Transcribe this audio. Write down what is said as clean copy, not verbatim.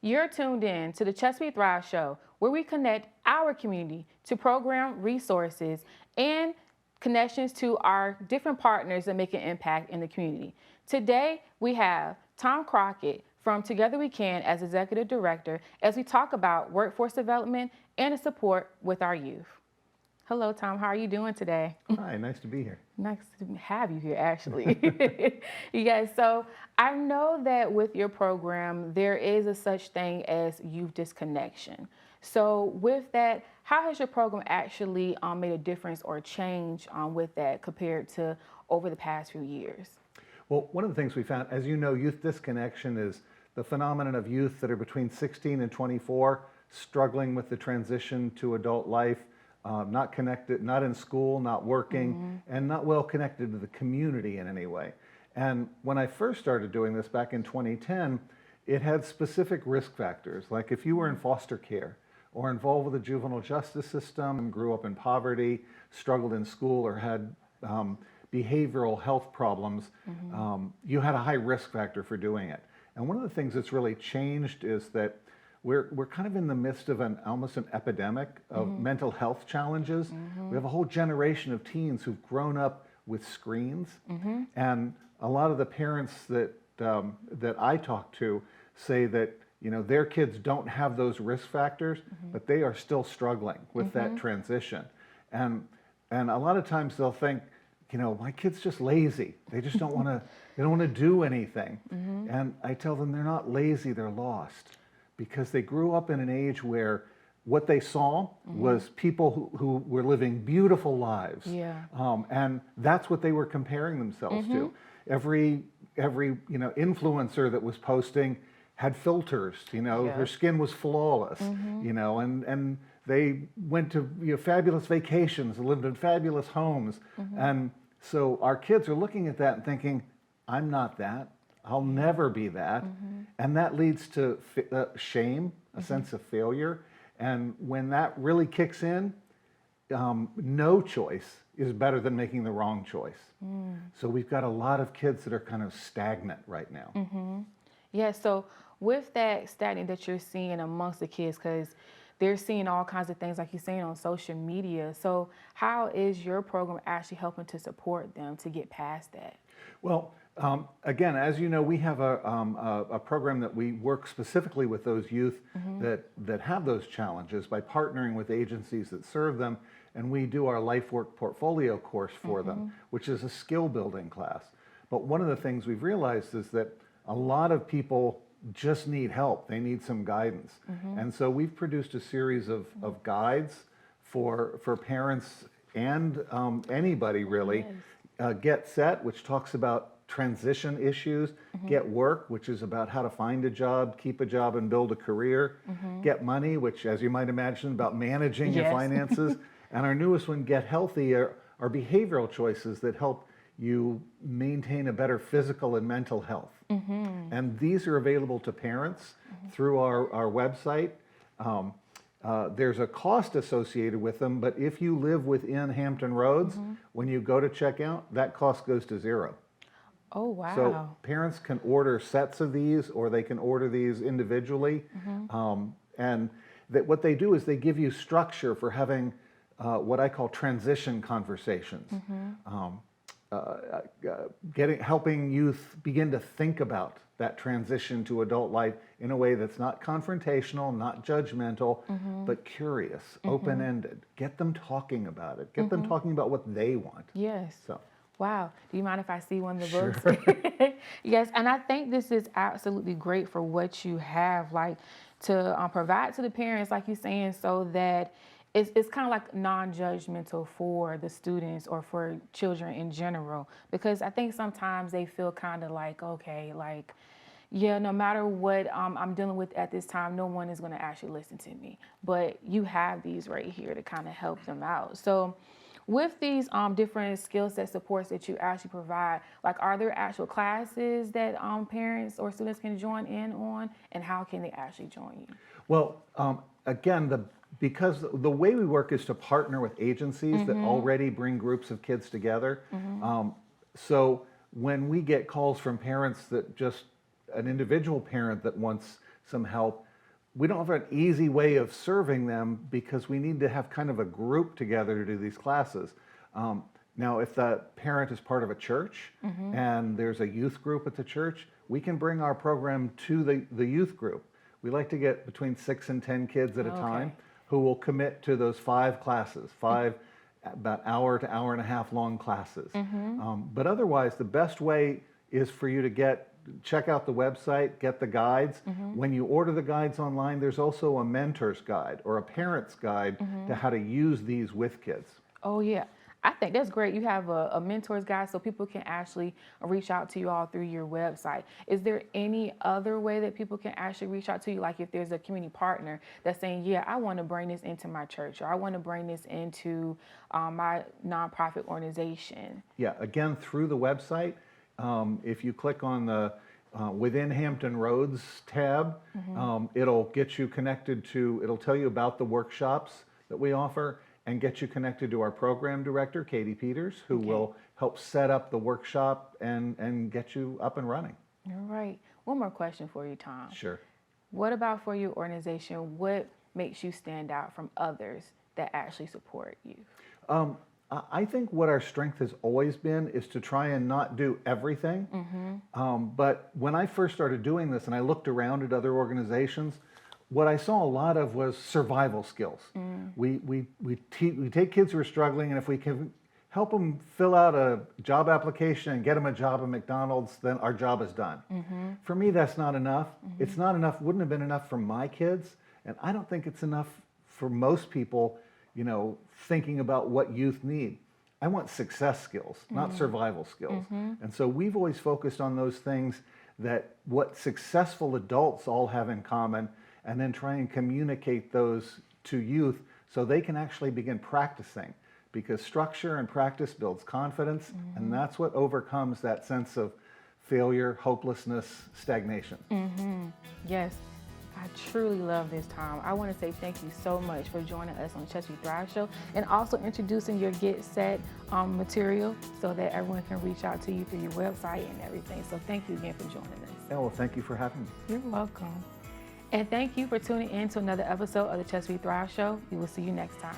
You're tuned in to the Chesapeake Thrives Show, where we connect our community to program resources and connections to our different partners that make an impact in the community. Today, we have Tom Crockett from Together We Can as Executive Director as we talk about workforce development and support with our youth. Hello, Tom. How are you doing today? Hi, nice to be here. Nice to have you here, actually. You guys, so I know that with your program, there is a such thing as youth disconnection. So with that, how has your program actually made a difference or change with that compared to over the past few years? Well, one of the things we found, as you know, youth disconnection is the phenomenon of youth that are between 16 and 24, struggling with the transition to adult life, not connected, not in school, not working, and not well connected to the community in any way. And when I first started doing this back in 2010, it had specific risk factors, like if you were in foster care or involved with the juvenile justice system, grew up in poverty, struggled in school, or had behavioral health problems, you had a high risk factor for doing it. And one of the things that's really changed is that we're kind of in the midst of almost an epidemic of mental health challenges. We have a whole generation of teens who've grown up with screens, and a lot of the parents that I talk to say that their kids don't have those risk factors, but they are still struggling with that transition. And a lot of times they'll think, my kid's just lazy. They just don't want to. They don't want to do anything. And I tell them they're not lazy. They're lost. Because they grew up in an age where what they saw was people who were living beautiful lives. Yeah. And that's what they were comparing themselves to. Every influencer that was posting had filters, her skin was flawless, and they went to fabulous vacations and lived in fabulous homes. And so our kids are looking at that and thinking, I'm not that. I'll never be that. And that leads to shame, a sense of failure. And when that really kicks in, no choice is better than making the wrong choice. So we've got a lot of kids that are kind of stagnant right now. Yeah, so with that stagnant that you're seeing amongst the kids, because they're seeing all kinds of things like you're saying on social media. So how is your program actually helping to support them to get past that? Well, again, as you know, we have a program that we work specifically with those youth that have those challenges by partnering with agencies that serve them, and we do our Life Work Portfolio course for them, which is a skill building class. But one of the things we've realized is that a lot of people just need help. They need some guidance. And so we've produced a series of guides for parents and anybody really. Get Set, which talks about transition issues. Get Work, which is about how to find a job, keep a job, and build a career. Get Money, which, as you might imagine, about managing your finances. And our newest one, Get Healthy, are behavioral choices that help you maintain a better physical and mental health. And these are available to parents through our website. There's a cost associated with them, but if you live within Hampton Roads, when you go to checkout, that cost goes to zero. Oh, wow. So parents can order sets of these, or they can order these individually. And what they do is they give you structure for having what I call transition conversations. Helping youth begin to think about that transition to adult life in a way that's not confrontational, not judgmental, but curious, open-ended. Get them talking about it. Get them talking about what they want. Yes. So. Wow. Do you mind if I see one of the books? Sure. Yes, and I think this is absolutely great for what you have, like to provide to the parents, like you're saying, so that it's kind of like non-judgmental for the students or for children in general, because I think sometimes they feel kind of like, okay, like, yeah, no matter what I'm dealing with at this time, no one is going to actually listen to me. But you have these right here to kind of help them out. So with these different skill set supports that you actually provide, like, are there actual classes that parents or students can join in on, and how can they actually join you? Well, again, because the way we work is to partner with agencies that already bring groups of kids together. So when we get calls from parents that just, an individual parent that wants some help, we don't have an easy way of serving them because we need to have kind of a group together to do these classes. Now, if the parent is part of a church and there's a youth group at the church, we can bring our program to the youth group. We like to get between 6 and 10 kids at a time who will commit to those 5 classes, 5 about hour to hour and a half long classes. But otherwise, the best way is for you to check out the website, get the guides. When you order the guides online, there's also a mentor's guide or a parent's guide to how to use these with kids. Oh, yeah. I think that's great. You have a mentor's guide so people can actually reach out to you all through your website. Is there any other way that people can actually reach out to you? Like if there's a community partner that's saying, yeah, I want to bring this into my church, or I want to bring this into my nonprofit organization. Yeah, again, through the website, if you click on the Within Hampton Roads tab, it'll get you connected it'll tell you about the workshops that we offer and get you connected to our program director, Katie Peters, who will help set up the workshop and get you up and running. All right. One more question for you, Tom. Sure. What about for your organization? What makes you stand out from others that actually support you? I think what our strength has always been is to try and not do everything. But when I first started doing this and I looked around at other organizations, what I saw a lot of was survival skills. We take kids who are struggling, and if we can help them fill out a job application and get them a job at McDonald's, then our job is done. For me, that's not enough. It's not enough, wouldn't have been enough for my kids, and I don't think it's enough for most people, thinking about what youth need. I want success skills, not survival skills. And so we've always focused on those things that what successful adults all have in common, and then try and communicate those to youth so they can actually begin practicing, because structure and practice builds confidence, and that's what overcomes that sense of failure, hopelessness, stagnation. Yes, I truly love this, Tom. I want to say thank you so much for joining us on Chesapeake Thrives Show and also introducing your Get Set material so that everyone can reach out to you through your website and everything. So thank you again for joining us. Yeah, well, thank you for having me. You're welcome. And thank you for tuning in to another episode of the Chesapeake Thrives Show. We will see you next time.